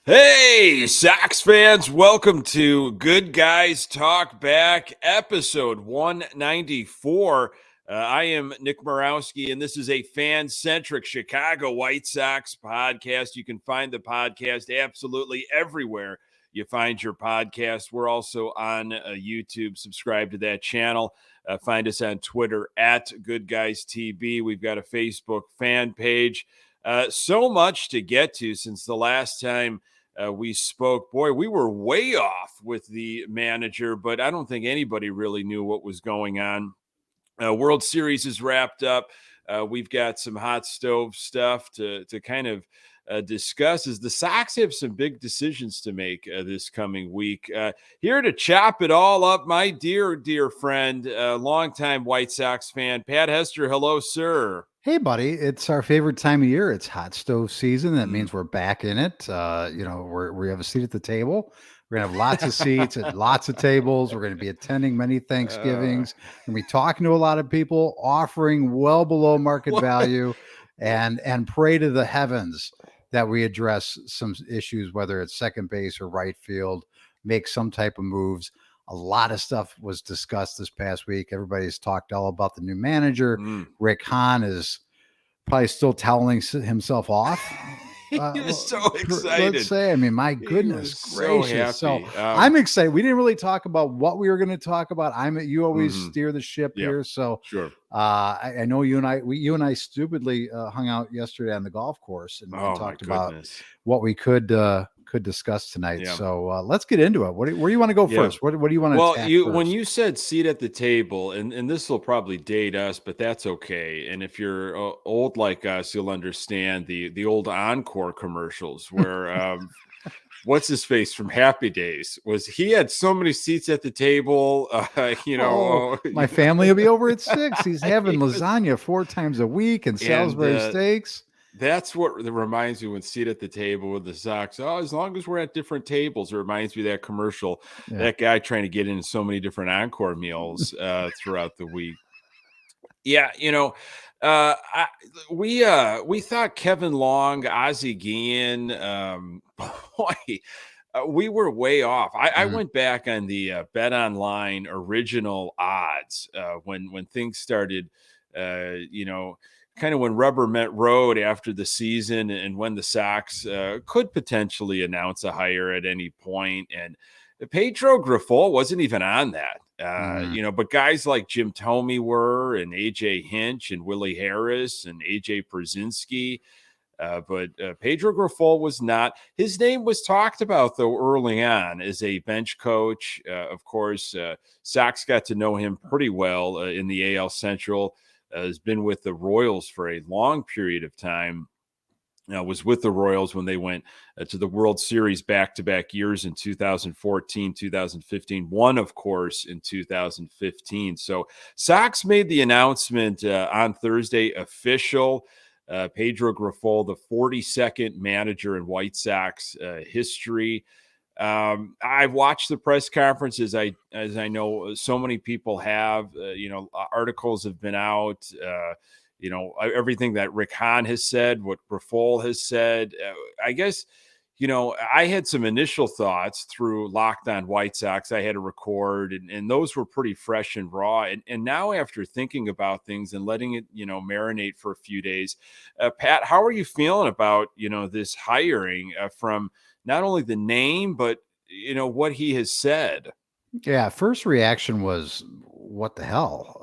Hey, Sox fans, welcome to Good Guys Talk Back, episode 194. I am Nick Morawski, and this is a fan-centric Chicago White Sox podcast. You can find the podcast absolutely everywhere you find your podcast. We're also on YouTube. Subscribe to that channel. Find us on Twitter at Good Guys TB. We've got a Facebook fan page. So much to get to since the last time we spoke. Boy, we were way off with the manager, but I don't think anybody really knew what was going on. World Series is wrapped up. We've got some hot stove stuff to kind of discuss as the Sox have some big decisions to make this coming week. Here to chop it all up, my dear friend, longtime White Sox fan, Pat Hester. Hello, sir. Hey, buddy, it's our favorite time of year. It's hot stove season. That means we're back in it. We have a seat at the table. We're going to have lots of seats at lots of tables. We're going to be attending many Thanksgivings. We're going to be talking to a lot of people, offering well below market value, and pray to the heavens that we address some issues, whether it's second base or right field, make some type of moves. A lot of stuff was discussed this past week. Everybody's talked all about the new manager. Rick Hahn is probably still toweling himself off. He is so excited. Let's say, I mean, my goodness gracious. So I'm excited. We didn't really talk about what we were going to talk about. You always steer the ship here. So sure. I know you and I stupidly hung out yesterday on the golf course and talked about what we could discuss tonight. Yeah. So let's get into it. Where do you want to go first? What do you want to attack first? When you said seat at the table, and this will probably date us, but that's okay. And if you're old like us, you'll understand the old Encore commercials where what's his face from Happy Days he had so many seats at the table. My family will be over at 6. He's having lasagna 4 times a week and Salisbury steaks. That's what reminds me when seat at the table with the Sox. Oh, as long as we're at different tables, it reminds me of that commercial. Yeah. That guy trying to get into so many different Encore meals throughout the week. Yeah, we thought Kevin Long, Ozzie Guillen, we were way off. I went back on the Bet Online original odds when things started, kind of when rubber met road after the season and when the Sox could potentially announce a hire at any point. And Pedro Grifol wasn't even on that, but guys like Jim Thome were, and AJ Hinch and Willie Harris and AJ Przinsky. But Pedro Grifol was not. His name was talked about, though, early on as a bench coach. Of course, Sox got to know him pretty well in the AL Central. Has been with the Royals for a long period of time. Was with the Royals when they went to the World Series back-to-back years in 2014, 2015. Won, of course, in 2015. So Sox made the announcement on Thursday official. Pedro Grifol, the 42nd manager in White Sox history. I've watched the press conferences. As I know so many people have, articles have been out, everything that Rick Hahn has said, what Grifol has said. I guess, I had some initial thoughts through Locked On White Sox I had to record, and those were pretty fresh and raw. And now after thinking about things and letting it, marinate for a few days, Pat, how are you feeling about, this hiring from not only the name, but, what he has said? Yeah. First reaction was, what the hell?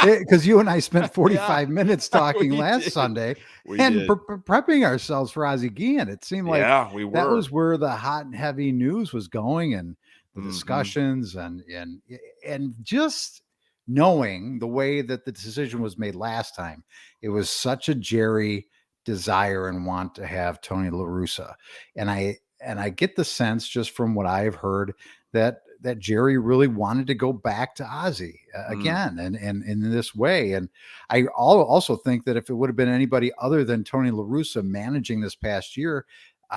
Because you and I spent 45 minutes talking last Sunday and prepping ourselves for Ozzie Guillen. It seemed like that was where the hot and heavy news was going, and the discussions and just knowing the way that the decision was made last time. It was such a Jerry desire and want to have Tony La Russa. And I get the sense just from what I've heard that Jerry really wanted to go back to Ozzie again and in this way. And I also think that if it would have been anybody other than Tony La Russa managing this past year,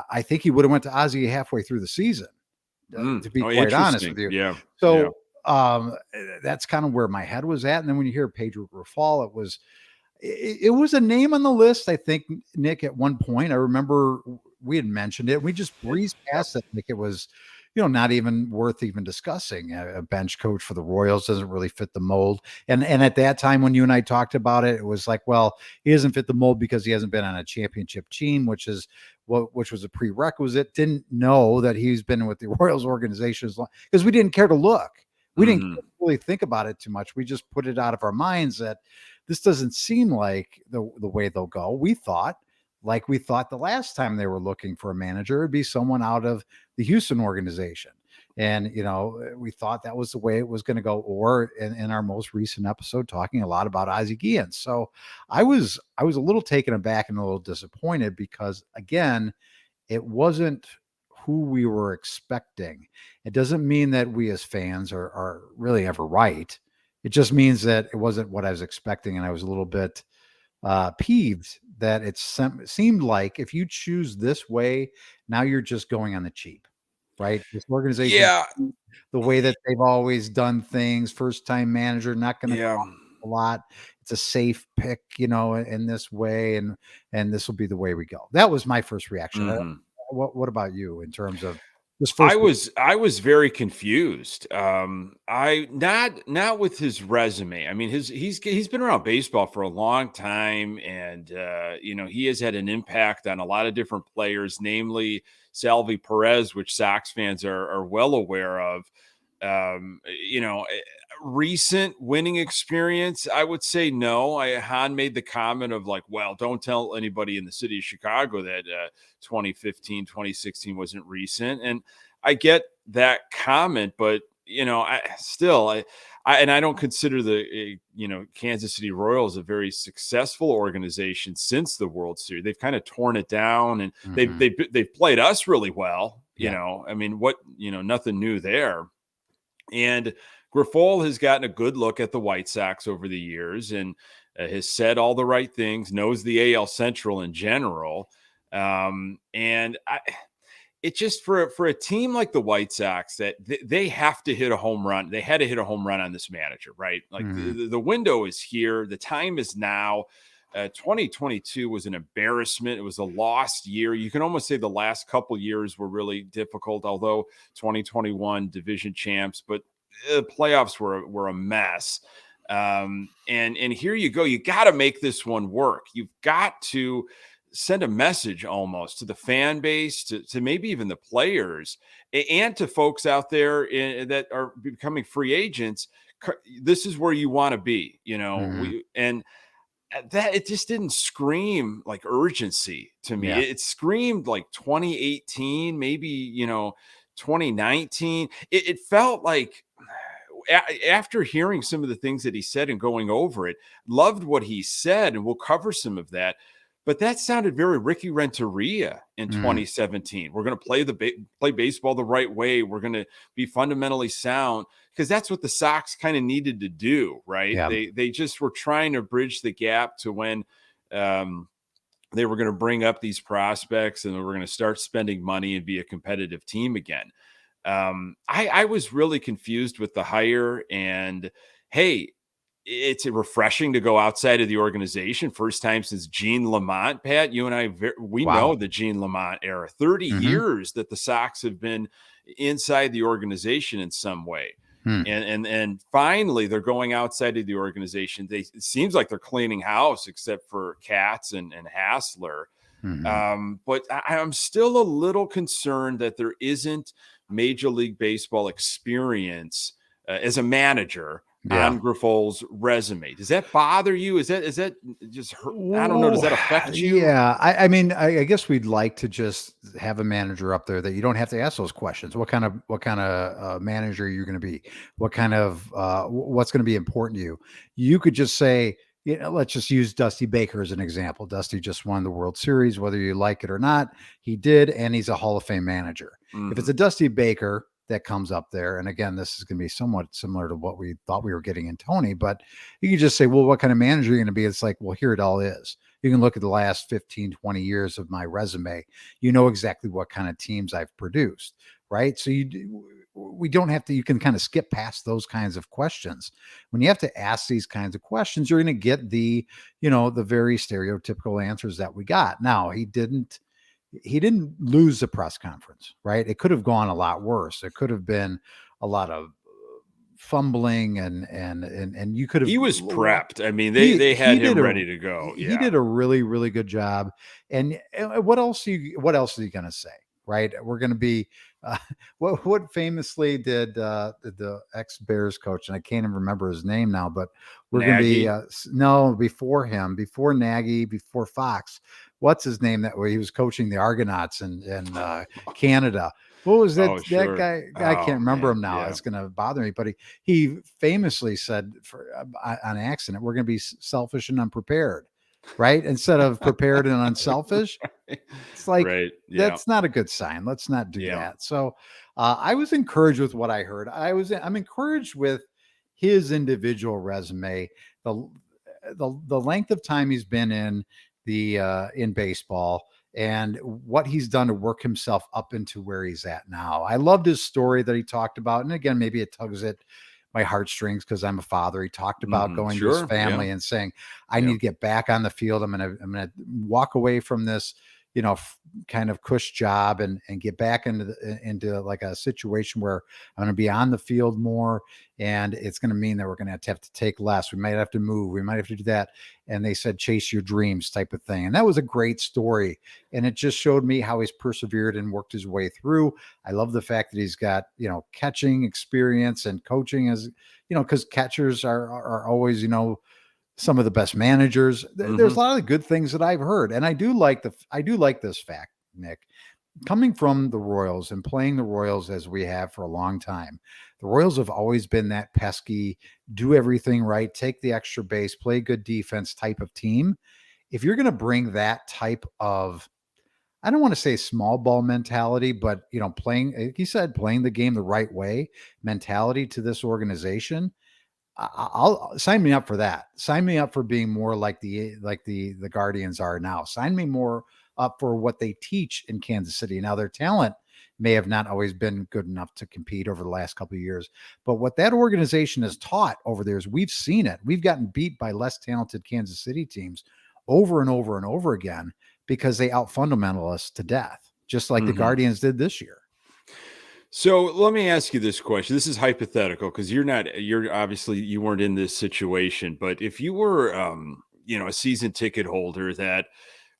I think he would have went to Ozzie halfway through the season, to be quite honest with you. Yeah. So that's kind of where my head was at. And then when you hear Pedro Grifol, it was a name on the list. I think, Nick, at one point, I remember we had mentioned it. We just breezed past it like it was, not even worth even discussing. A bench coach for the Royals doesn't really fit the mold. And at that time when you and I talked about it, it was like, well, he doesn't fit the mold because he hasn't been on a championship team, which was a prerequisite. Didn't know that he's been with the Royals organization as long because we didn't care to look. We didn't really think about it too much. We just put it out of our minds that this doesn't seem like the way they'll go. We thought the last time they were looking for a manager, it'd be someone out of the Houston organization. And, we thought that was the way it was going to go, or in our most recent episode, talking a lot about Ozzie Guillen. So I was a little taken aback and a little disappointed because, again, it wasn't who we were expecting. It doesn't mean that we as fans are really ever right. It just means that it wasn't what I was expecting. And I was a little bit peeved that it seemed like if you choose this way, now you're just going on the cheap, right? This organization, the way that they've always done things, first time manager, not going to cost a lot. It's a safe pick, in this way. And this will be the way we go. That was my first reaction. What about you in terms of this first? I was very confused. I not with his resume. I mean, he's been around baseball for a long time, and he has had an impact on a lot of different players, namely Salvi Perez, which Sox fans are well aware of. Recent winning experience, I would say no. Hahn made the comment of like, well, don't tell anybody in the city of Chicago that 2015, 2016 wasn't recent. And I get that comment, but I don't consider the Kansas City Royals a very successful organization since the World Series. They've kind of torn it down, and they've played us really well. I mean, nothing new there. And Grifol has gotten a good look at the White Sox over the years and has said all the right things, knows the AL Central in general. It just for a team like the White Sox that they have to hit a home run. They had to hit a home run on this manager, right? Like the window is here. The time is now. 2022 was an embarrassment. It was a lost year. You can almost say the last couple years were really difficult, although 2021 division champs, but the playoffs were a mess. And here you go. You got to make this one work. You've got to send a message almost to the fan base, to maybe even the players, and to folks out there that are becoming free agents. This is where you want to be, that it just didn't scream like urgency to me. It screamed like 2018, maybe 2019. It felt like after hearing some of the things that he said and going over it, loved what he said, and we'll cover some of that. But that sounded very Ricky Renteria in 2017. We're going to play baseball the right way. We're going to be fundamentally sound, because that's what the Sox kind of needed to do, right? Yeah. They just were trying to bridge the gap to when they were going to bring up these prospects and they were going to start spending money and be a competitive team again. I was really confused with the hire, and hey, it's refreshing to go outside of the organization. First time since Gene Lamont, Pat. You and I, we know the Gene Lamont era. 30 years that the Sox have been inside the organization in some way. And finally, they're going outside of the organization. It seems like they're cleaning house, except for Katz and Hasler. But I'm still a little concerned that there isn't Major League Baseball experience as a manager on Grifol's resume. Does that bother you? Is that just hurt? I don't know. Does that affect you? Yeah. I mean, I guess we'd like to just have a manager up there that you don't have to ask those questions. What kind of manager you're going to be? What kind of what's going to be important to you? You could just say, let's just use Dusty Baker as an example. Dusty just won the World Series, whether you like it or not. He did, and he's a Hall of Fame manager. If it's a Dusty Baker that comes up there, and again, this is going to be somewhat similar to what we thought we were getting in Tony, but you can just say, well, what kind of manager are you going to be? It's like, well, here it all is. You can look at the last 15, 20 years of my resume. You know exactly what kind of teams I've produced, right? So we don't have to, you can kind of skip past those kinds of questions. When you have to ask these kinds of questions, you're going to get the very stereotypical answers that we got. Now, he didn't he didn't lose the press conference, right? It could have gone a lot worse. It could have been a lot of fumbling and you could have. He was prepped. I mean, they had him ready to go. He did a really, really good job. And what else is he going to say? Right? We're going to be what famously did the ex-Bears coach, and I can't even remember his name now, but we're going to be no, before him, before Nagy, before Fox. What's his name that way? He was coaching the Argonauts in Canada. What was that? Sure. That guy? I can't remember him now. Yeah. It's going to bother me. But he famously said on accident, we're going to be selfish and unprepared, right? Instead of prepared and unselfish. It's like, that's not a good sign. Let's not do that. So I was encouraged with what I heard. I'm encouraged with his individual resume, the length of time he's been in baseball, and what he's done to work himself up into where he's at now. I loved his story that he talked about. And again, maybe it tugs at my heartstrings because I'm a father. He talked about going to his family and saying, I need to get back on the field. I'm going to walk away from this, kind of cush job and get back into like a situation where I'm going to be on the field more. And it's going to mean that we're going to have to take less. We might have to move. We might have to do that. And they said, chase your dreams type of thing. And that was a great story. And it just showed me how he's persevered and worked his way through. I love the fact that he's got, catching experience and coaching as, because catchers are always, some of the best managers. There's a lot of good things that I've heard. And I do like this fact, Nick, coming from the Royals and playing the Royals as we have for a long time. The Royals have always been that pesky, do everything right, take the extra base, play good defense type of team. If you're going to bring that type of, I don't want to say small ball mentality, but playing, like he said, playing the game the right way mentality to this organization, I'll sign me up for that. Sign me up for being more like the Guardians are now. Sign me more up for what they teach in Kansas City. Now their talent may have not always been good enough to compete over the last couple of years, but what that organization has taught over there is we've seen it. We've gotten beat by less talented Kansas City teams over and over and over again because they out-fundamental us to death, just like the Guardians did this year. So let me ask you this question. This is hypothetical because you're obviously you weren't in this situation, but if you were, a season ticket holder that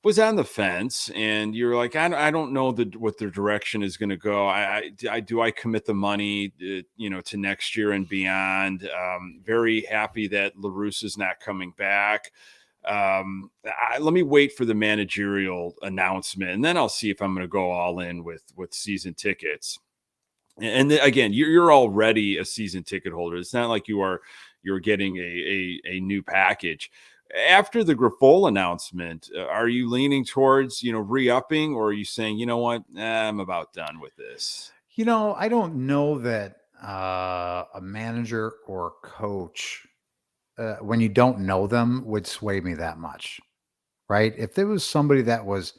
was on the fence and you're like, I don't know what their direction is going to go. I commit the money, to next year and beyond. Very happy that La Russa's not coming back. Let me wait for the managerial announcement and then I'll see if I'm going to go all in with season tickets. And again, you're already a season ticket holder. It's not like you're getting a new package. After the Grifol announcement, are you leaning towards, re-upping, or are you saying, you know what, I'm about done with this? I don't know that a manager or coach, when you don't know them, would sway me that much, right? If there was somebody that was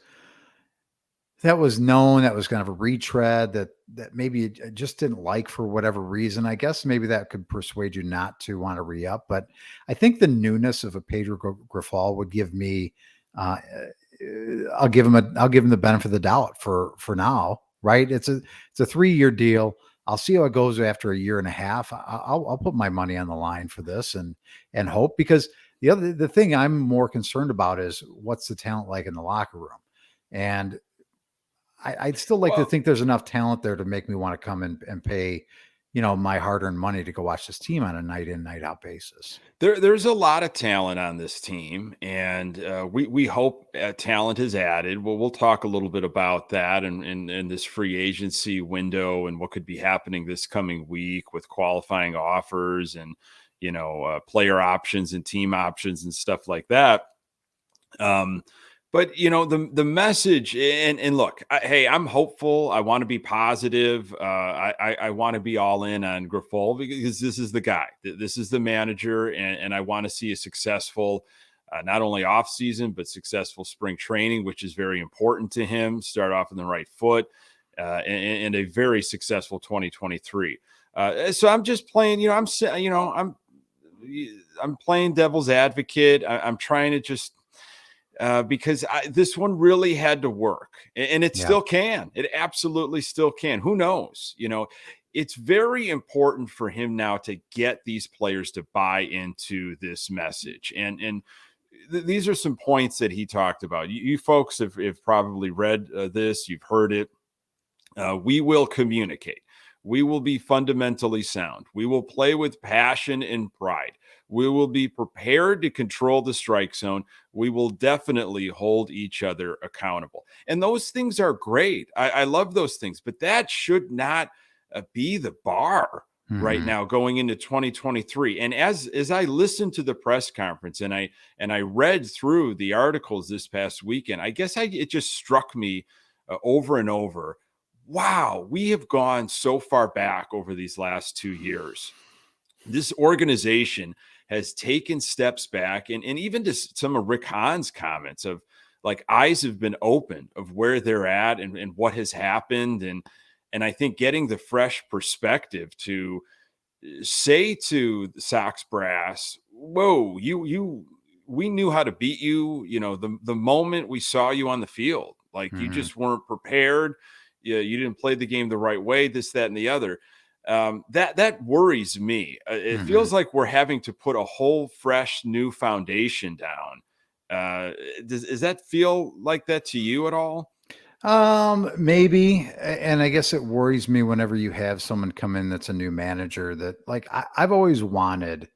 known, that was kind of a retread that maybe you just didn't like for whatever reason, I guess maybe that could persuade you not to want to re-up. But I think the newness of a Pedro Grifol would give me, I'll give him the benefit of the doubt for now, right? It's a 3-year deal. I'll see how it goes after a year and a half. I'll put my money on the line for this and hope, because the thing I'm more concerned about is what's the talent like in the locker room. And I'd still like to think there's enough talent there to make me want to come and pay, my hard-earned money to go watch this team on a night in, night out basis. There's a lot of talent on this team, and we hope talent is added. Well, we'll talk a little bit about that and this free agency window and what could be happening this coming week with qualifying offers and, player options and team options and stuff like that. But the message and look, hey, I'm hopeful. I want to be positive. I want to be all in on Grifol because this is the guy. This is the manager, and I want to see a successful, not only off season but successful spring training, which is very important to him. Start off on the right foot, and a very successful 2023. So I'm just playing. I'm playing devil's advocate. I'm trying to just. because this one really had to work, and it still Yeah. can. It absolutely still can. Who knows? It's very important for him now to get these players to buy into this message. And these are some points that he talked about. You folks have probably read this, you've heard it. We will communicate. We will be fundamentally sound. We will play with passion and pride. We will be prepared to control the strike zone. We will definitely hold each other accountable. And those things are great. I love those things, but that should not be the bar right now going into 2023. And as I listened to the press conference and I read through the articles this past weekend, I guess it just struck me over and over. Wow, we have gone so far back over these last 2 years. This organization has taken steps back, and even just some of Rick Hahn's comments of like eyes have been opened of where they're at and what has happened. And I think getting the fresh perspective to say to the Sox brass, whoa, we knew how to beat you, the moment we saw you on the field. Like you just weren't prepared. You didn't play the game the right way, this, that, and the other. That worries me. It feels like we're having to put a whole fresh new foundation down. Does that feel like that to you at all? Maybe. And I guess it worries me whenever you have someone come in that's a new manager that like I've always wanted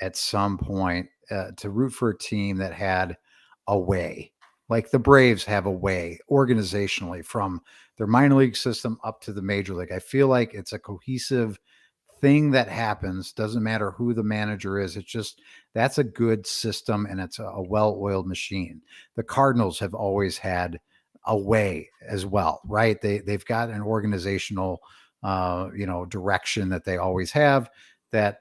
at some point to root for a team that had a way, like the Braves have a way organizationally from their minor league system up to the major league. I feel like it's a cohesive thing that happens. Doesn't matter who the manager is. It's just, that's a good system and it's a well-oiled machine. The Cardinals have always had a way as well, right? They've got an organizational, direction that they always have that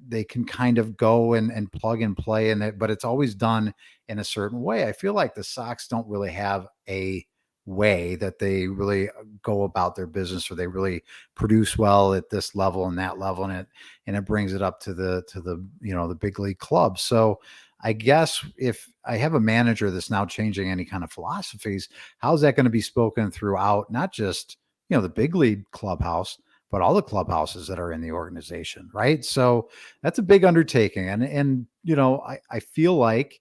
they can kind of go and plug and play in it, but it's always done in a certain way. I feel like the Sox don't really have a way that they really go about their business, or they really produce well at this level and that level, and it brings it up to the the big league club. So I guess if I have a manager that's now changing any kind of philosophies, how's that going to be spoken throughout, not just, the big league clubhouse, but all the clubhouses that are in the organization, right? So that's a big undertaking. And I feel like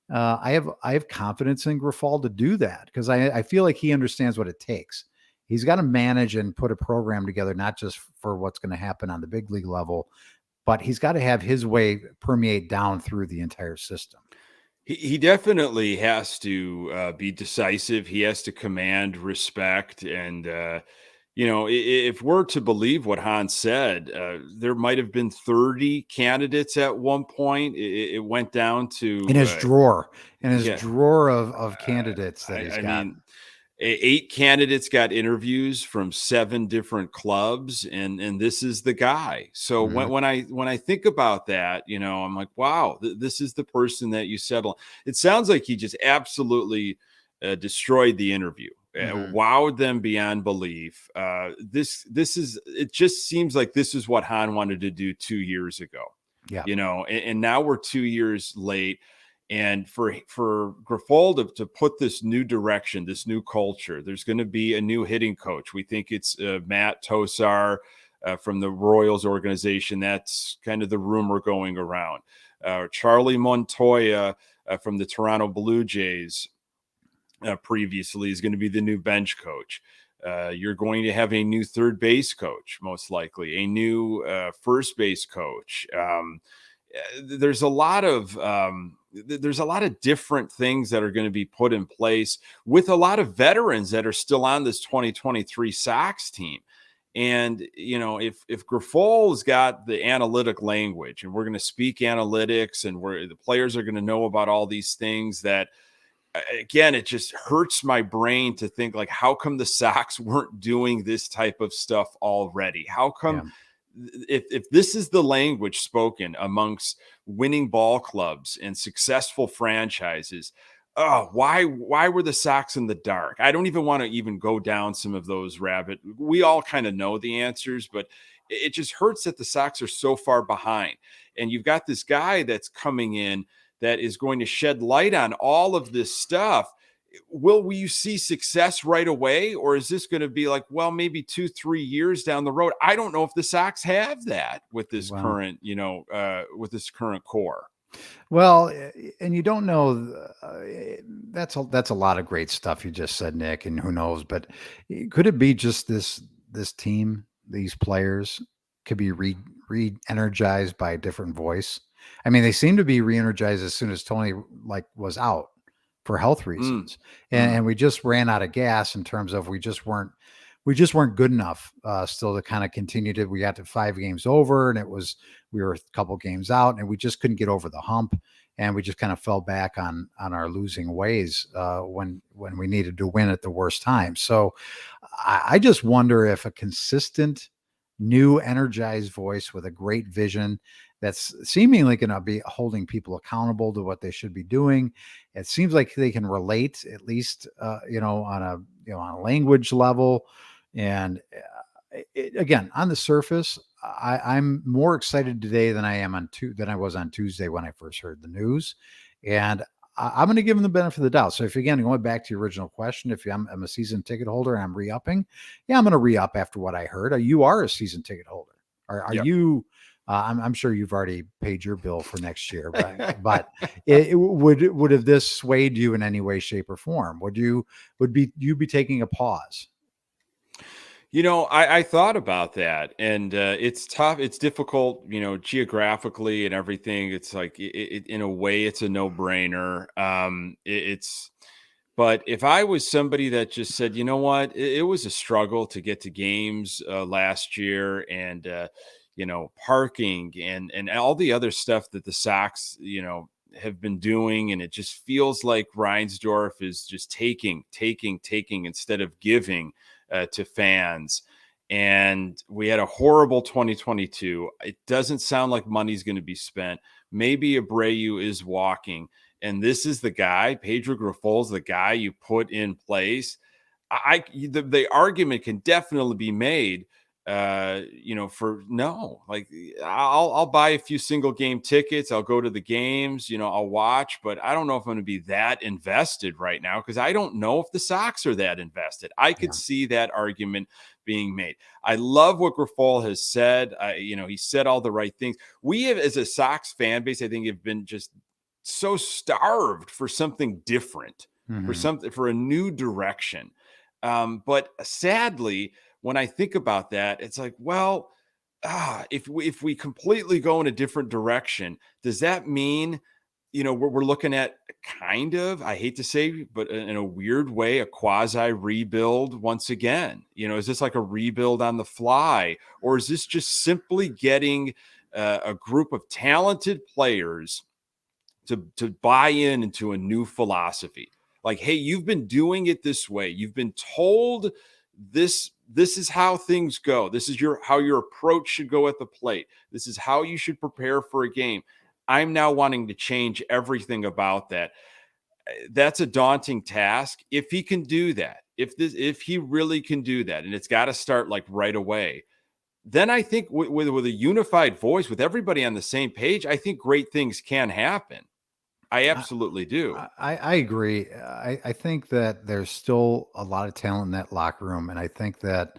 I have confidence in Grifol to do that, because I feel like he understands what it takes. He's got to manage and put a program together, not just for what's going to happen on the big league level, but he's got to have his way permeate down through the entire system. He definitely has to be decisive. He has to command respect. And, if we're to believe what Hahn said, there might have been 30 candidates at one point. It went down to in his drawer of candidates that he's I got. mean, 8 candidates got interviews from 7 different clubs, and this is the guy. So when I think about that, I'm like, wow, this is the person that you settle. It sounds like he just absolutely destroyed the interview, wowed them beyond belief. It just seems like this is what Hahn wanted to do 2 years ago. Yeah. And now we're 2 years late. And for Grifol to put this new direction, this new culture, there's going to be a new hitting coach. We think it's Matt Tosar from the Royals organization. That's kind of the rumor going around. Charlie Montoya from the Toronto Blue Jays previously is going to be the new bench coach. You're going to have a new third base coach, most likely, a new first base coach. There's a lot of different things that are going to be put in place with a lot of veterans that are still on this 2023 Sox team. And, if Grifol's got the analytic language, and we're going to speak analytics, and where the players are going to know about all these things, that, again, it just hurts my brain to think, like, how come the Sox weren't doing this type of stuff already? How come? Yeah. If this is the language spoken amongst winning ball clubs and successful franchises, why were the Sox in the dark? I don't even want to even go down some of those we all kind of know the answers, but it just hurts that the Sox are so far behind. And you've got this guy that's coming in that is going to shed light on all of this stuff. Will we see success right away, or is this going to be like, well, maybe 2-3 years down the road? I don't know if the Sox have that with this current, with this current core. Well, and you don't know. That's a lot of great stuff you just said, Nick. And who knows? But could it be just this team, these players, could be re-energized by a different voice? I mean, they seem to be re-energized as soon as Tony was out for health reasons, and we just ran out of gas in terms of we just weren't good enough still to kind of continue to. We got to 5 games over, and we were a couple games out, and we just couldn't get over the hump, and we just kind of fell back on our losing ways when we needed to win at the worst time. So I just wonder if a consistent, new, energized voice with a great vision that's seemingly going to be holding people accountable to what they should be doing. It seems like they can relate, at least, on a language level. And again, on the surface, I'm more excited today than I was on Tuesday when I first heard the news. And I'm going to give them the benefit of the doubt. So if, again, going back to your original question, if I'm a season ticket holder and I'm re-upping, I'm going to re-up after what I heard. You are a season ticket holder. Are you? I'm sure you've already paid your bill for next year, but it would have this swayed you in any way, shape, or form? Would you be taking a pause? I thought about that, and it's tough. It's difficult, geographically and everything. It's like in a way, it's a no-brainer. But if I was somebody that just said, you know what, it was a struggle to get to games last year, and parking and all the other stuff that the Sox, have been doing. And it just feels like Reinsdorf is just taking instead of giving to fans. And we had a horrible 2022. It doesn't sound like money's going to be spent. Maybe Abreu is walking. And this is the guy, Pedro Grifol, the guy you put in place. The argument can definitely be made, for no, like I'll buy a few single game tickets. I'll go to the games, I'll watch, but I don't know if I'm going to be that invested right now, because I don't know if the Sox are that invested. I could see that argument being made. I love what Grifol has said. He said all the right things. We have, as a Sox fan base, I think have been just so starved for something different, for a new direction. But sadly, when I think about that, it's like, well, if we completely go in a different direction, does that mean, we're looking at kind of, I hate to say, but in a weird way, a quasi rebuild once again? Is this like a rebuild on the fly, or is this just simply getting a group of talented players to buy into a new philosophy? Like, hey, you've been doing it this way. You've been told this is how things go. This is how your approach should go at the plate. This is how you should prepare for a game. I'm now wanting to change everything about that. That's a daunting task. If he can do that, if he really can do that, and it's got to start like right away, then I think with a unified voice, with everybody on the same page, I think great things can happen. I absolutely do. I agree. I think that there's still a lot of talent in that locker room. And I think that,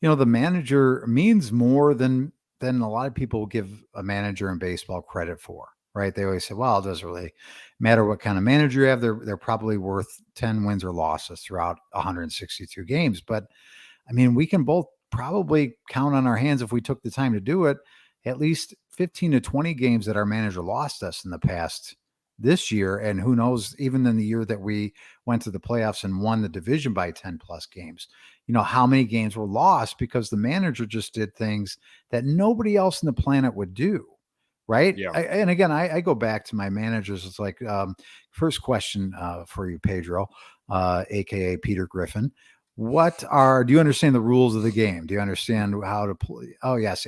the manager means more than a lot of people give a manager in baseball credit for, right? They always say, well, it doesn't really matter what kind of manager you have. They're probably worth 10 wins or losses throughout 162 games. But I mean, we can both probably count on our hands, if we took the time to do it, at least 15 to 20 games that our manager lost us in the past this year. And who knows, even in the year that we went to the playoffs and won the division by 10 plus games, how many games were lost because the manager just did things that nobody else on the planet would do. Right. Yeah. And again, I go back to my managers. It's like, first question for you, Pedro, AKA Peter Griffin. Do you understand the rules of the game? Do you understand how to play? Oh, yes.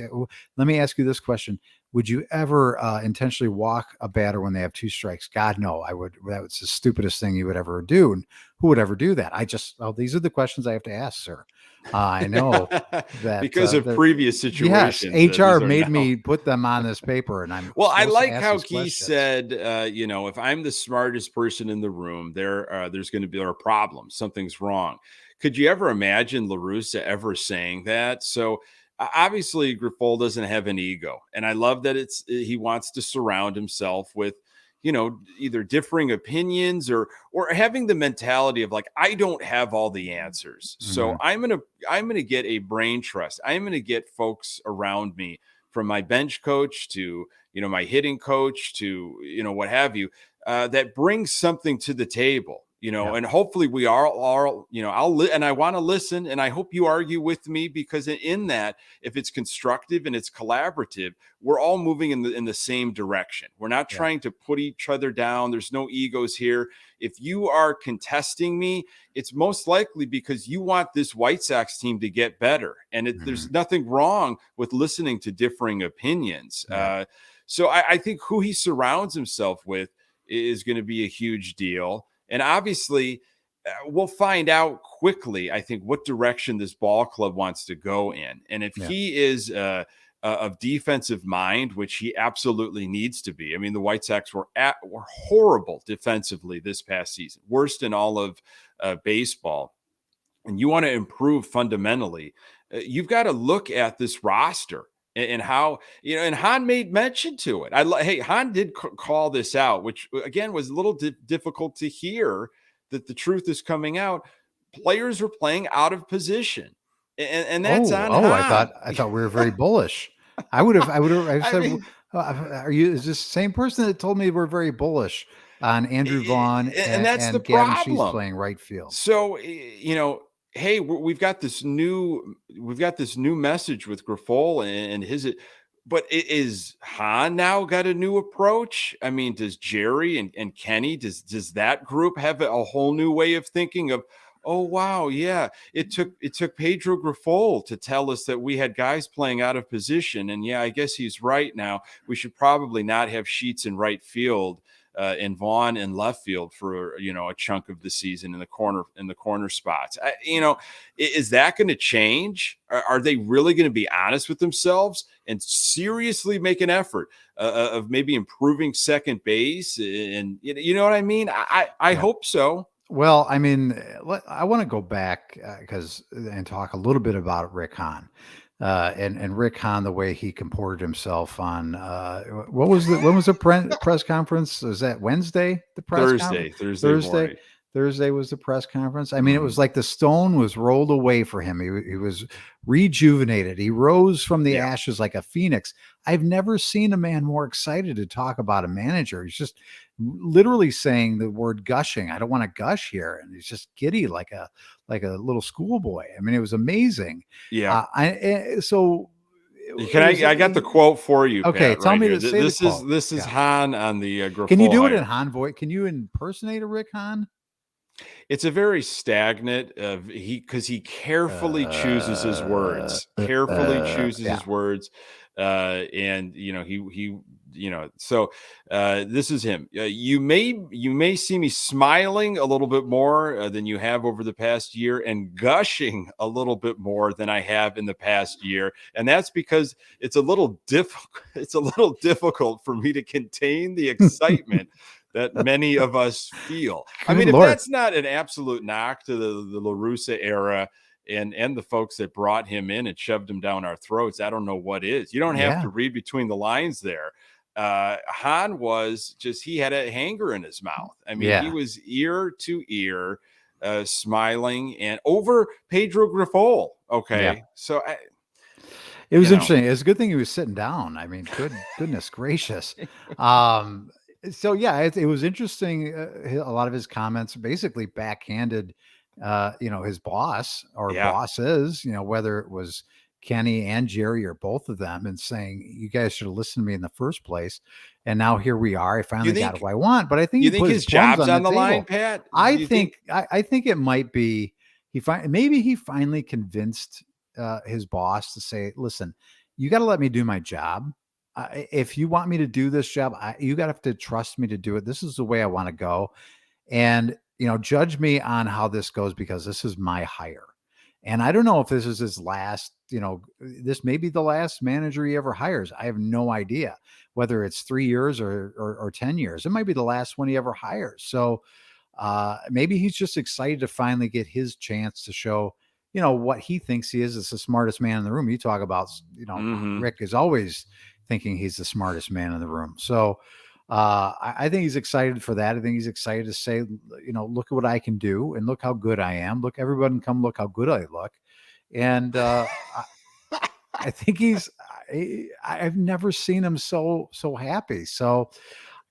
Let me ask you this question. Would you ever intentionally walk a batter when they have 2 strikes? God, no, I would. That was the stupidest thing you would ever do. And who would ever do that? These are the questions I have to ask, sir. I know that because of previous yes, situations. HR These are made now. me put them on this paper, and I'm Well, I supposed to like ask how these he questions. said, if I'm the smartest person in the room, there's going to be a problem. Something's wrong. Could you ever imagine La Russa ever saying that? So obviously, Grifol doesn't have an ego, and I love that he wants to surround himself with, either differing opinions or having the mentality of like, I don't have all the answers, so I'm gonna get a brain trust. I'm gonna get folks around me, from my bench coach to my hitting coach to what have you, that brings something to the table, Yeah. and hopefully we are all and I want to listen, and I hope you argue with me, because in that, if it's constructive and it's collaborative, we're all moving in the same direction. We're not trying to put each other down. There's no egos here. If you are contesting me, it's most likely because you want this White Sox team to get better. And there's nothing wrong with listening to differing opinions. So I think who he surrounds himself with is going to be a huge deal. And obviously, we'll find out quickly, I think, what direction this ball club wants to go in. And if he is of defensive mind, which he absolutely needs to be. I mean, the White Sox were horrible defensively this past season, worst in all of baseball. And you want to improve fundamentally, you've got to look at this roster and how, and Hahn made mention to it. Hey, Hahn did call this out, which again was a little difficult to hear, that the truth is coming out. Players were playing out of position. And that's on Hahn. I thought we were very bullish. I said, is this the same person that told me we're very bullish on Andrew Vaughn and that's the Gavin problem. Sheets playing right field? So, hey, we've got this new message with Grifol and his, but is Hahn now got a new approach? I mean, does Jerry and Kenny, does that group have a whole new way of thinking of, oh wow, yeah, it took Pedro Grifol to tell us that we had guys playing out of position, and yeah, I guess he's right. Now we should probably not have Sheets in right field and Vaughn in left field for a chunk of the season in the corner spots. Is that going to change? Are they really going to be honest with themselves and seriously make an effort of maybe improving second base? And you know what I mean? I hope so. Well, I mean, I want to go back and talk a little bit about Rick Hahn. And Rick Hahn, the way he comported himself on when was the press conference? Was that Wednesday? The press Thursday. Thursday was the press conference. I mean, it was like the stone was rolled away for him. He was rejuvenated. He rose from the ashes like a phoenix. I've never seen a man more excited to talk about a manager. He's just literally saying the word gushing. I don't want to gush here. And he's just giddy like a little schoolboy. I mean, it was amazing. Yeah. I got the quote for you. Okay, Pat, tell me here. to say this the is quote. This is Hahn on the Grifol. Can you do it in Hahn voice? Can you impersonate a Rick Hahn? It's a very stagnant because he carefully chooses his words. His words, and So this is him. You may see me smiling a little bit more than you have over the past year, and gushing a little bit more than I have in the past year, and that's because it's a little difficult. It's a little difficult for me to contain the excitement that many of us feel. I mean, if that's not an absolute knock to the La Russa era and the folks that brought him in and shoved him down our throats, I don't know what is. You don't have to read between the lines there. Hahn was just, he had a hanger in his mouth. I mean, he was ear to ear, smiling, and over Pedro Grifol. Okay. So it was interesting. It's a good thing he was sitting down. I mean, goodness gracious. So it was interesting. A lot of his comments basically backhanded, his boss or bosses, whether it was Kenny and Jerry or both of them, and saying, you guys should have listened to me in the first place. And now here we are. I finally got what I want. But I think his job's on the line, Pat? I think it might be maybe he finally convinced his boss to say, listen, you got to let me do my job. If you want me to do this job, you got to have to trust me to do it. This is the way I want to go. And, judge me on how this goes because this is my hire. And I don't know if this is his last, this may be the last manager he ever hires. I have no idea whether it's 3 years or 10 years. It might be the last one he ever hires. So maybe he's just excited to finally get his chance to show, what he thinks he is. It's the smartest man in the room. You talk about, Rick is always thinking he's the smartest man in the room. So I think he's excited for that. I think he's excited to say, look at what I can do and look how good I am. Look, everybody come look how good I look. And I think I've never seen him so happy. So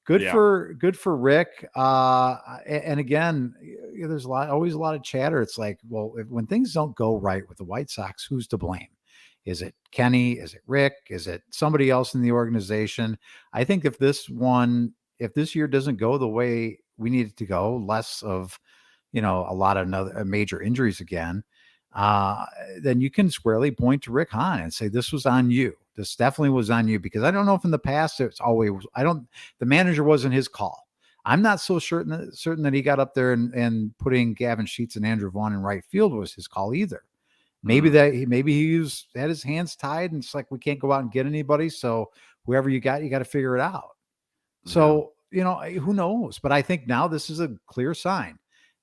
good for Rick. And again, there's always a lot of chatter. It's like, well, when things don't go right with the White Sox, who's to blame? Is it Kenny? Is it Rick? Is it somebody else in the organization? I think if this year doesn't go the way we need it to go, less of, a lot of major injuries again, then you can squarely point to Rick Hahn and say, this was on you. This definitely was on you, because I don't know if in the past it's always, the manager wasn't his call. I'm not so certain that he got up there and putting Gavin Sheets and Andrew Vaughn in right field was his call either. Maybe he had his hands tied and it's like, we can't go out and get anybody. So whoever you got to figure it out. So, who knows? But I think now this is a clear sign.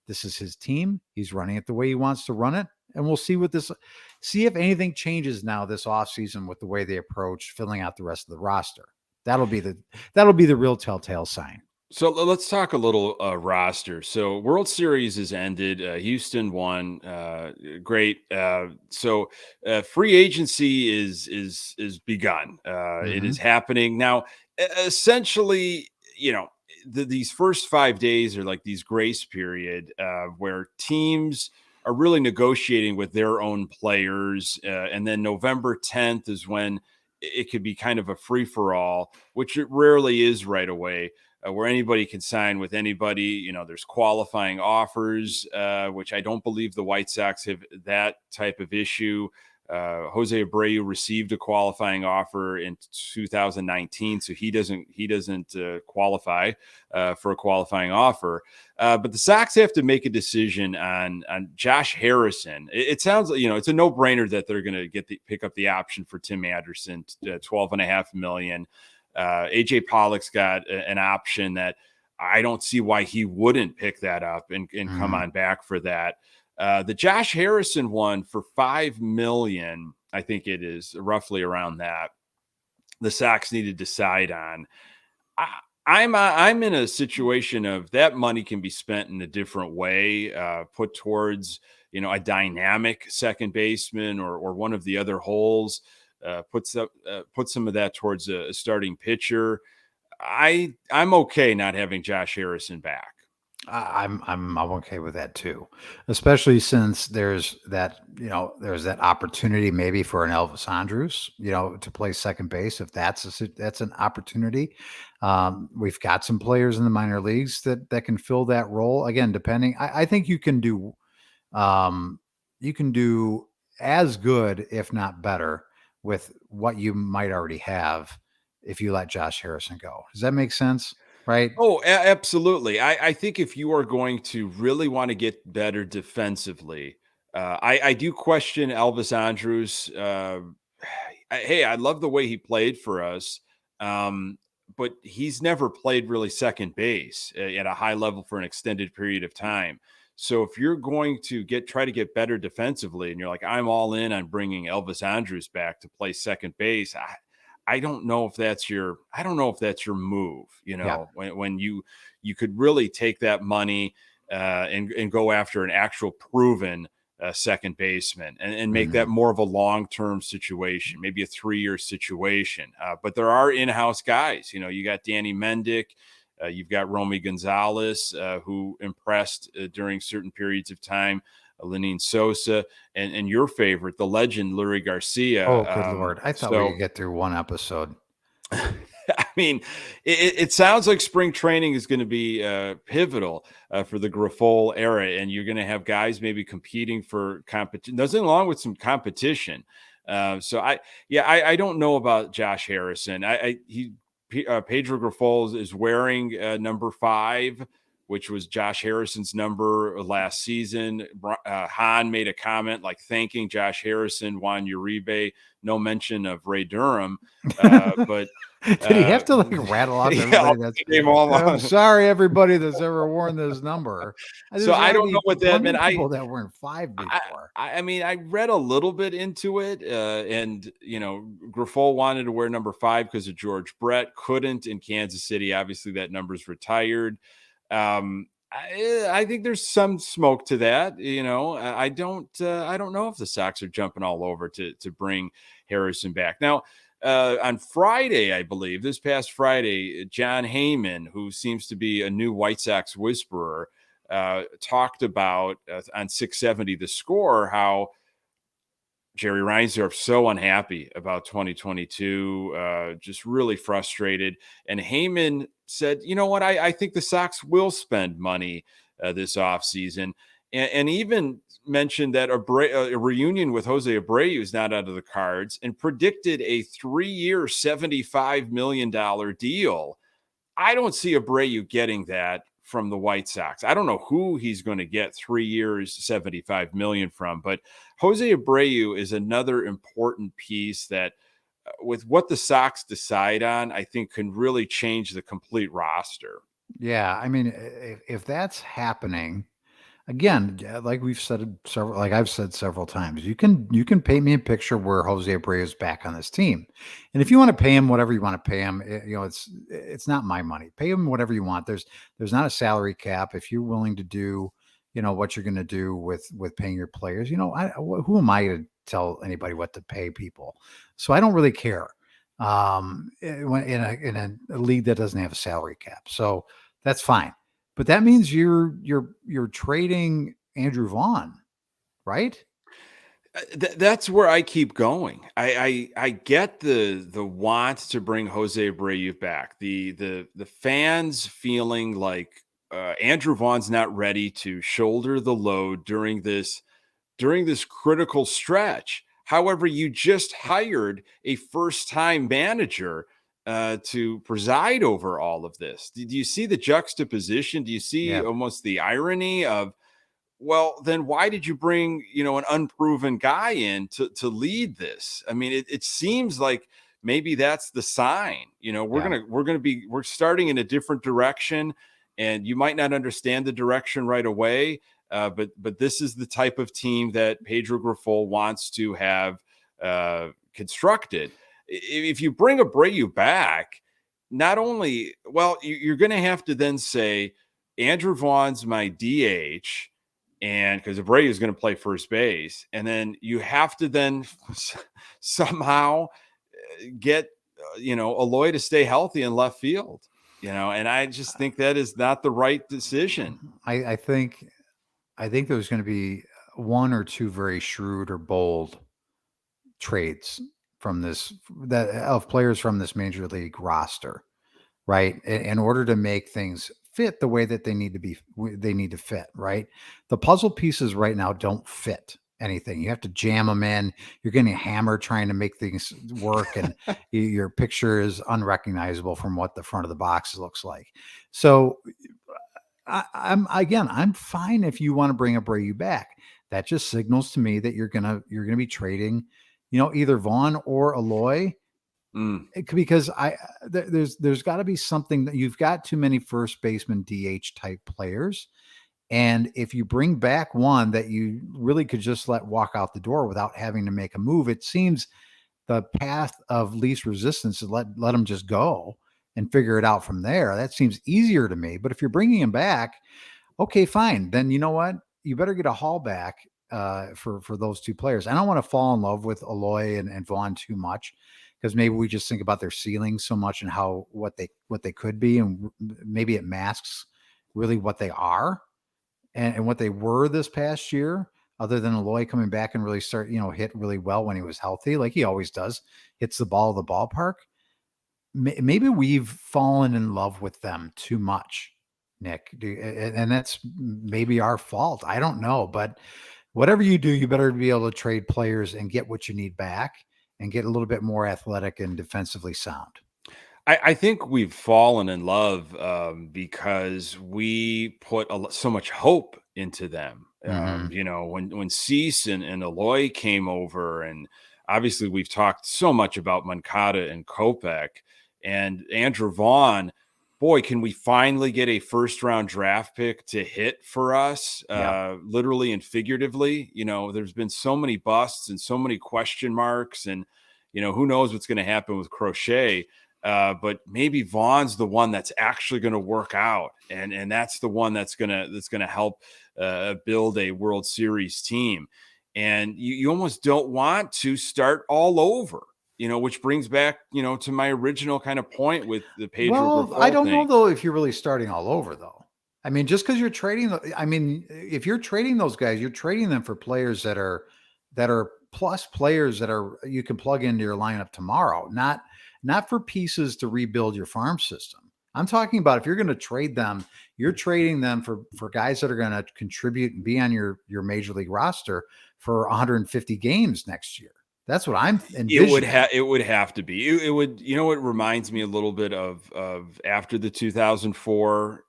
This is his team. He's running it the way he wants to run it. And we'll see if anything changes now this offseason with the way they approach filling out the rest of the roster. That'll be the real telltale sign. So let's talk a little roster. So World Series has ended. Houston won. Great. So free agency is begun. It is happening now. Essentially, these first 5 days are like these grace period where teams are really negotiating with their own players, and then November 10th is when it could be kind of a free for all, which it rarely is right away. Where anybody can sign with anybody. There's qualifying offers, which I don't believe the White Sox have that type of issue. Jose Abreu received a qualifying offer in 2019, so he doesn't qualify for a qualifying offer. But the Sox have to make a decision on Josh Harrison. It sounds like it's a no brainer that they're going to pick up the option for Tim Anderson, $12.5 million. AJ Pollock's got an option that I don't see why he wouldn't pick that up and come on back for that. The Josh Harrison one for $5 million, I think it is roughly around that. The Sox need to decide on. I'm in a situation of that money can be spent in a different way, put towards a dynamic second baseman or one of the other holes. Put some of that towards a starting pitcher. I'm okay not having Josh Harrison back. I'm okay with that too, especially since there's that opportunity maybe for an Elvis Andrus, to play second base if that's an opportunity. We've got some players in the minor leagues that can fill that role again. Depending, I think you can do as good, if not better, with what you might already have if you let Josh Harrison go. Does that make sense? Right? Oh, absolutely. I think if you are going to really want to get better defensively, I do question Elvis Andrus. Hey, I love the way he played for us, but he's never played really second base at a high level for an extended period of time. So if you're going to try to get better defensively, and you're like, I'm all in on bringing Elvis Andrus back to play second base, I don't know if that's your move. When you could really take that money and go after an actual proven second baseman and make that more of a long-term situation, maybe a 3-year situation. But there are in-house guys. You got Danny Mendick. You've got Romy Gonzalez, who impressed during certain periods of time, Lenine Sosa, and your favorite, the legend, Lurie Garcia. Oh, good Lord. I thought we could get through one episode. I mean, it sounds like spring training is going to be pivotal for the Grifol era, and you're going to have guys maybe competing for competition. Nothing wrong with some competition. I don't know about Josh Harrison. Pedro Grifol is wearing number 5, which was Josh Harrison's number last season. Hahn made a comment like thanking Josh Harrison, Juan Uribe, no mention of Ray Durham, but. Did he have to like rattle off everybody? I'm sorry, everybody that's ever worn this number. So I don't know what that meant. People that weren't 5 before. I mean, I read a little bit into it, and Grifol wanted to wear number 5 because of George Brett, couldn't in Kansas City. Obviously, that number's retired. I think there's some smoke to that. I don't know if the Sox are jumping all over to bring Harrison back now. On Friday, I believe, this past Friday, John Heyman, who seems to be a new White Sox whisperer, talked about on 670 The Score how Jerry Reinsdorf so unhappy about 2022, just really frustrated. And Heyman said, you know what, I think the Sox will spend money this offseason. And even mentioned that a reunion with Jose Abreu is not out of the cards, and predicted a 3-year, $75 million deal. I don't see Abreu getting that from the White Sox. I don't know who he's going to get 3 years, $75 million from, but Jose Abreu is another important piece that, with what the Sox decide on, I think can really change the complete roster. Yeah, I mean, if that's happening. Again, like I've said several times, you can paint me a picture where Jose Abreu is back on this team, and if you want to pay him whatever you want to pay him, it's not my money. Pay him whatever you want. There's not a salary cap. If you're willing to do, what you're going to do with paying your players, who am I to tell anybody what to pay people? So I don't really care. When in a league that doesn't have a salary cap, so that's fine. But that means you're trading Andrew Vaughn, right? That's where I keep going. I get the want to bring Jose Abreu back. The fans feeling like Andrew Vaughn's not ready to shoulder the load during this critical stretch. However, you just hired a first-time manager to preside over all of this. Do you see the juxtaposition? Do you see almost the irony of, well, then why did you bring, an unproven guy in to lead this? I mean, it seems like maybe that's the sign. We're starting in a different direction, and you might not understand the direction right away. But this is the type of team that Pedro Grifol wants to have constructed. If you bring Abreu back, not only, you're going to have to then say, Andrew Vaughn's my DH, and because Abreu is going to play first base, and then you have to then somehow get, Eloy to stay healthy in left field, and I just think that is not the right decision. I think there's going to be 1 or 2 very shrewd or bold trades of players from this major league roster, right? In order to make things fit the way that they need to fit, right? The puzzle pieces right now don't fit anything. You have to jam them in. You're getting hammered trying to make things work, and your picture is unrecognizable from what the front of the box looks like. So I'm fine if you want to bring Abreu back. That just signals to me that you're gonna be trading, either Vaughn or Eloy, because there's got to be something that you've got too many first baseman DH type players, and if you bring back one that you really could just let walk out the door without having to make a move, it seems the path of least resistance is let them just go and figure it out from there. That seems easier to me. But if you're bringing him back, okay, fine. Then you know what? You better get a haul back for those 2 players. I don't want to fall in love with Eloy and Vaughn too much, because maybe we just think about their ceiling so much and what they could be, and maybe it masks really what they are and what they were this past year. Other than Eloy coming back and really hit really well when he was healthy, like he always does, hits the ball of the ballpark. maybe we've fallen in love with them too much, Nick, and that's maybe our fault. I don't know, but whatever you do, you better be able to trade players and get what you need back and get a little bit more athletic and defensively sound. I think we've fallen in love because we put so much hope into them. Mm-hmm. When Cease and Eloy came over, and obviously we've talked so much about Moncada and Kopech and Andrew Vaughn. Boy, can we finally get a first-round draft pick to hit for us, literally and figuratively. There's been so many busts and so many question marks, and who knows what's going to happen with Crochet. But maybe Vaughn's the one that's actually going to work out, and that's the one that's gonna help build a World Series team. And you almost don't want to start all over, which brings back to my original kind of point with the Pedro Grifol I don't thing. know though if you're really starting all over though. I mean, just because you're trading, if you're trading those guys, you're trading them for players that are plus players that are you can plug into your lineup tomorrow, not for pieces to rebuild your farm system. I'm talking about if you're going to trade them, you're trading them for guys that are going to contribute and be on your major league roster for 150 games next year. That's what I'm envisioning. It would have to be. It would. It reminds me a little bit of after the 2004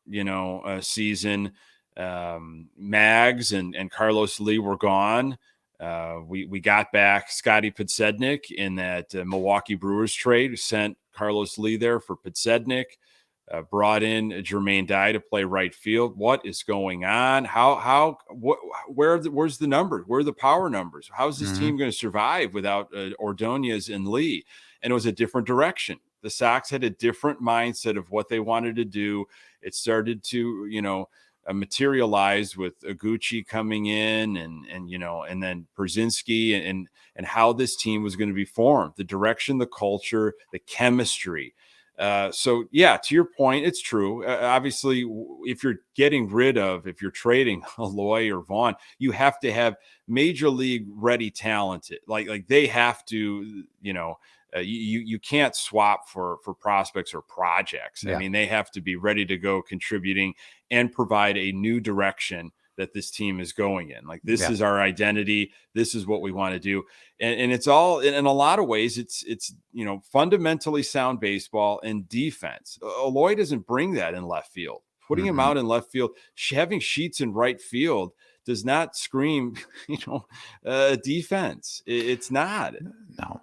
season. Mags and Carlos Lee were gone. We got back Scotty Podsednik in that Milwaukee Brewers trade. Sent Carlos Lee there for Podsednik. Brought in Jermaine Dye to play right field. What is going on? Where's the numbers? Where are the power numbers? How's this team going to survive without Ordonez and Lee? And it was a different direction. The Sox had a different mindset of what they wanted to do. It started to, materialize with Iguchi coming in and then Brzezinski and how this team was going to be formed, the direction, the culture, the chemistry. So yeah, to your point, it's true. Obviously, if you're trading Eloy or Vaughn, you have to have major league ready talented. Like they have to, you can't swap for prospects or projects. Yeah. I mean, they have to be ready to go, contributing and provide a new direction that this team is going in. Like this is our identity. This is what we want to do. And it's all in a lot of ways, it's fundamentally sound baseball and defense. Eloy doesn't bring that in left field. Putting him out in left field, having Sheets in right field does not scream, defense. It's not.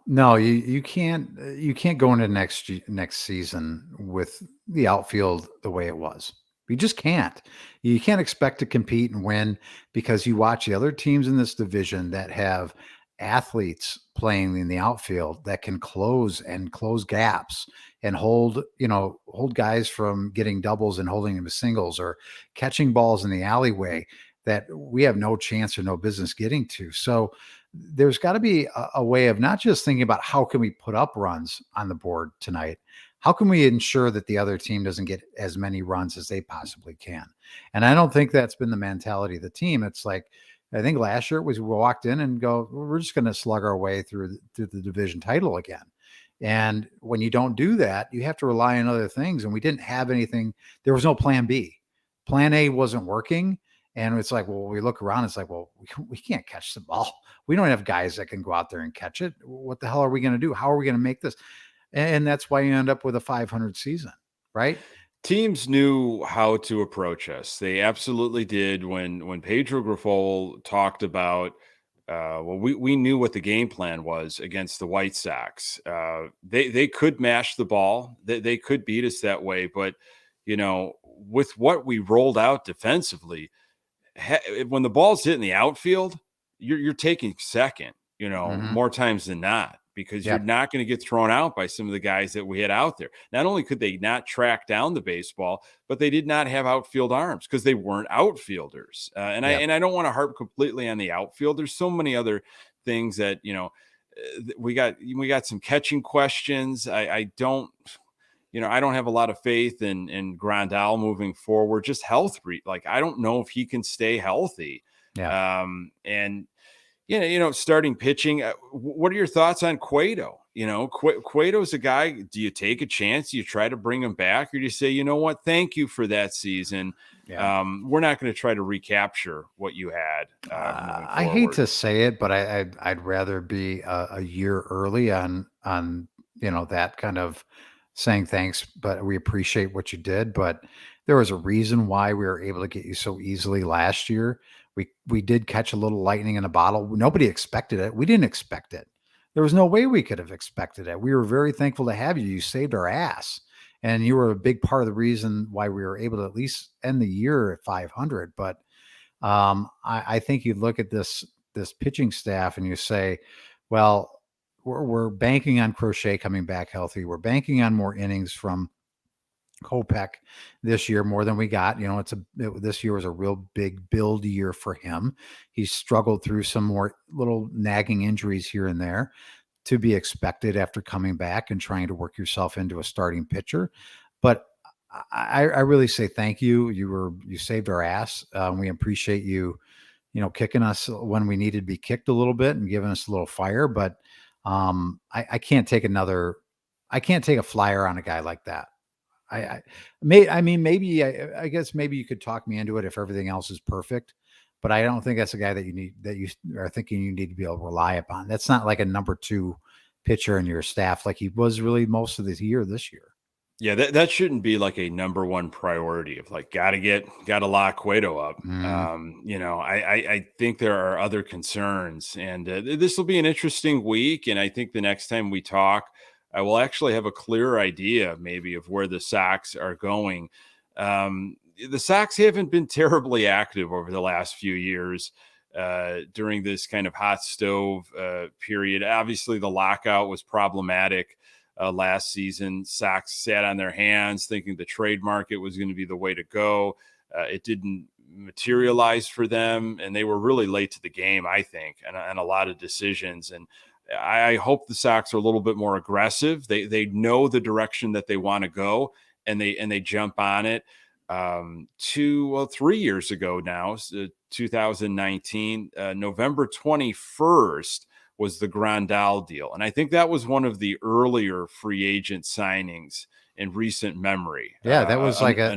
No, you can't go into next season with the outfield the way it was. You just can't. You can't expect to compete and win because you watch the other teams in this division that have athletes playing in the outfield that can close gaps and hold guys from getting doubles and holding them as singles or catching balls in the alleyway that we have no chance or no business getting to. So there's got to be a way of not just thinking about how can we put up runs on the board tonight. How can we ensure that the other team doesn't get as many runs as they possibly can? And I don't think that's been the mentality of the team. It's like, I think last year we walked in and go, we're just going to slug our way through the division title again. And when you don't do that, you have to rely on other things. And we didn't have anything. There was no plan B. Plan A wasn't working. And it's like, well, we look around, it's like, well, we can't catch the ball. We don't have guys that can go out there and catch it. What the hell are we going to do? How are we going to make this? And that's why you end up with a 500 season, right? Teams knew how to approach us. They absolutely did. When Pedro Grifol talked about, we knew what the game plan was against the White Sox. They could mash the ball. They could beat us that way. But, with what we rolled out defensively, when the ball's hitting the outfield, you're taking second, more times than not. Because you're not going to get thrown out by some of the guys that we had out there. Not only could they not track down the baseball, but they did not have outfield arms because they weren't outfielders. I don't want to harp completely on the outfield. There's so many other things that, we got some catching questions. I don't have a lot of faith in Grandal moving forward. Just health. I don't know if he can stay healthy. Yeah. And starting pitching. What are your thoughts on Cueto? Cueto's a guy. Do you take a chance? Do you try to bring him back, or do you say, you know what? Thank you for that season. Yeah. We're not going to try to recapture what you had. Moving I hate forward. to say it, but I'd rather be a year early on that kind of saying thanks, but we appreciate what you did. But there was a reason why we were able to get you so easily last year. We did catch a little lightning in a bottle. Nobody expected it. We didn't expect it. There was no way we could have expected it. We were very thankful to have you. You saved our ass. And you were a big part of the reason why we were able to at least end the year at 500. But I think you look at this pitching staff and you say, well, we're banking on Crochet coming back healthy. We're banking on more innings from Kopech this year, more than we got. This year was a real big build year for him. He's struggled through some more little nagging injuries here and there, to be expected after coming back and trying to work yourself into a starting pitcher. But I really say thank you. You saved our ass. We appreciate you, kicking us when we needed to be kicked a little bit and giving us a little fire. But I can't take a flyer on a guy like that. I guess maybe you could talk me into it if everything else is perfect, but I don't think that's a guy that you are thinking you need to be able to rely upon. That's not like a number 2 pitcher in your staff, like he was really most of the year this year. Yeah, that shouldn't be like a number 1 priority of like, gotta lock Cueto up. I think there are other concerns, and this will be an interesting week. And I think the next time we talk, I will actually have a clear idea maybe of where the Sox are going. The Sox haven't been terribly active over the last few years during this kind of hot stove period. Obviously, the lockout was problematic last season. Sox sat on their hands thinking the trade market was going to be the way to go. It didn't materialize for them, and they were really late to the game, I think, and a lot of decisions. And I hope the Sox are a little bit more aggressive. They know the direction that they want to go, and they jump on it. 3 years ago now, 2019, November 21st was the Grandal deal, and I think that was one of the earlier free agent signings in recent memory. Yeah, that was like a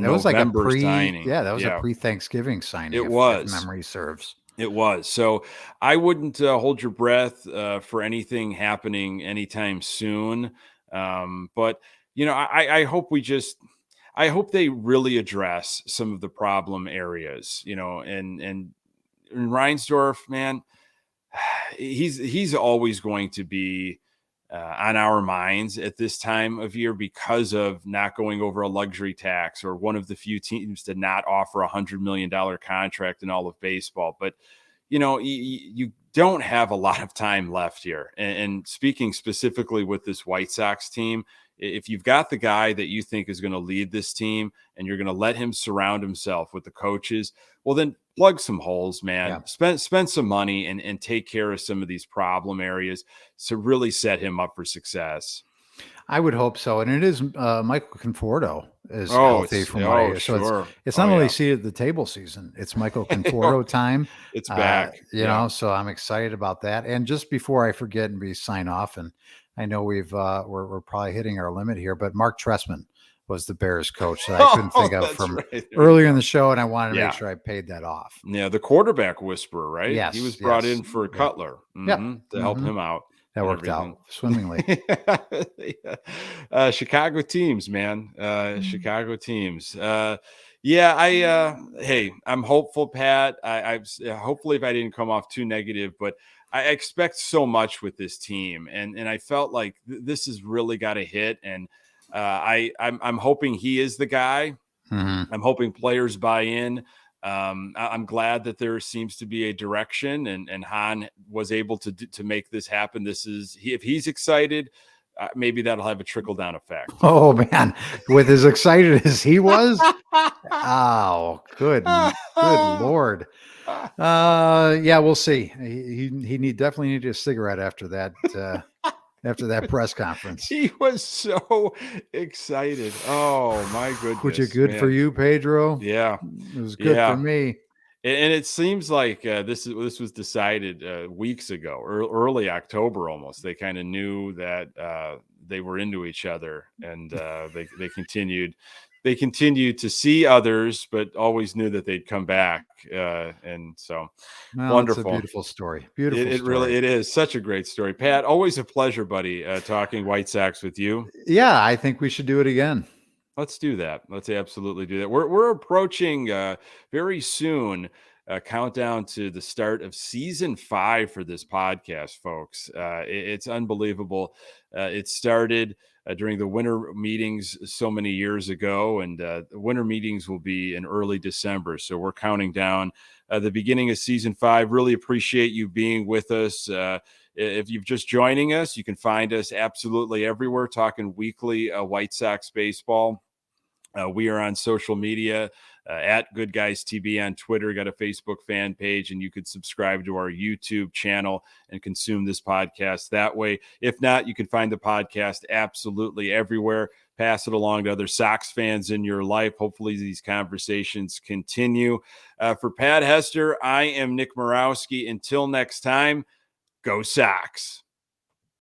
pre signing. Yeah, that was a pre-Thanksgiving signing. It if was. memory serves. It was. So I wouldn't hold your breath for anything happening anytime soon. But I hope I hope they really address some of the problem areas, and Reinsdorf, man, he's always going to be on our minds at this time of year because of not going over a luxury tax, or one of the few teams to not offer $100 million contract in all of baseball. But, you don't have a lot of time left here. And speaking specifically with this White Sox team, if you've got the guy that you think is going to lead this team and you're going to let him surround himself with the coaches, well, then plug some holes, man. Yeah. Spend some money and take care of some of these problem areas to really set him up for success. I would hope so. And it is Michael Conforto is healthy from what I hear. So sure. It's not only seat at the table season, it's Michael Conforto time. It's back. So I'm excited about that. And just before I forget and we sign off, and I know we're probably hitting our limit here, but Mark Trestman was the Bears coach that I couldn't think of from earlier in the show, and I wanted to make sure I paid that off. Yeah, the quarterback whisperer, right? Yes. He was brought in for Cutler to help him out. That worked out swimmingly. Chicago teams, man. Chicago teams. Hey, I'm hopeful, Pat. I hopefully if I didn't come off too negative, but I expect so much with this team, and I felt like this has really got to hit. And I'm hoping he is the guy. Mm-hmm. I'm hoping players buy in. I'm glad that there seems to be a direction, and Hahn was able to make this happen. If he's excited, maybe that'll have a trickle down effect. Oh man, with as excited as he was, oh, good Lord. We'll see. He definitely needed a cigarette after that. After that press conference, he was so excited. Oh my goodness! Which is good for you, Pedro. Yeah, it was good for me. And it seems like this was decided weeks ago, or early October almost. They kind of knew that they were into each other, and they continued to see others, but always knew that they'd come back. And so, Well, it's a wonderful. beautiful story. It, Beautiful it really story. it is such a great story, Pat. Always a pleasure, buddy. Talking White Sox with you. Yeah, I think we should do it again. Let's do that. Let's absolutely do that. We're approaching very soon a countdown to the start of season 5 for this podcast, folks. It's unbelievable. It started during the winter meetings so many years ago, and the winter meetings will be in early December. So we're counting down the beginning of season 5. Really appreciate you being with us. If you've just joining us, you can find us absolutely everywhere, talking weekly White Sox baseball. We are on social media at Good Guys TV on Twitter, got a Facebook fan page, and you could subscribe to our YouTube channel and consume this podcast that way. If not, you can find the podcast absolutely everywhere. Pass it along to other Sox fans in your life. Hopefully these conversations continue. For Pat Hester, I am Nick Morawski. Until next time, go Sox.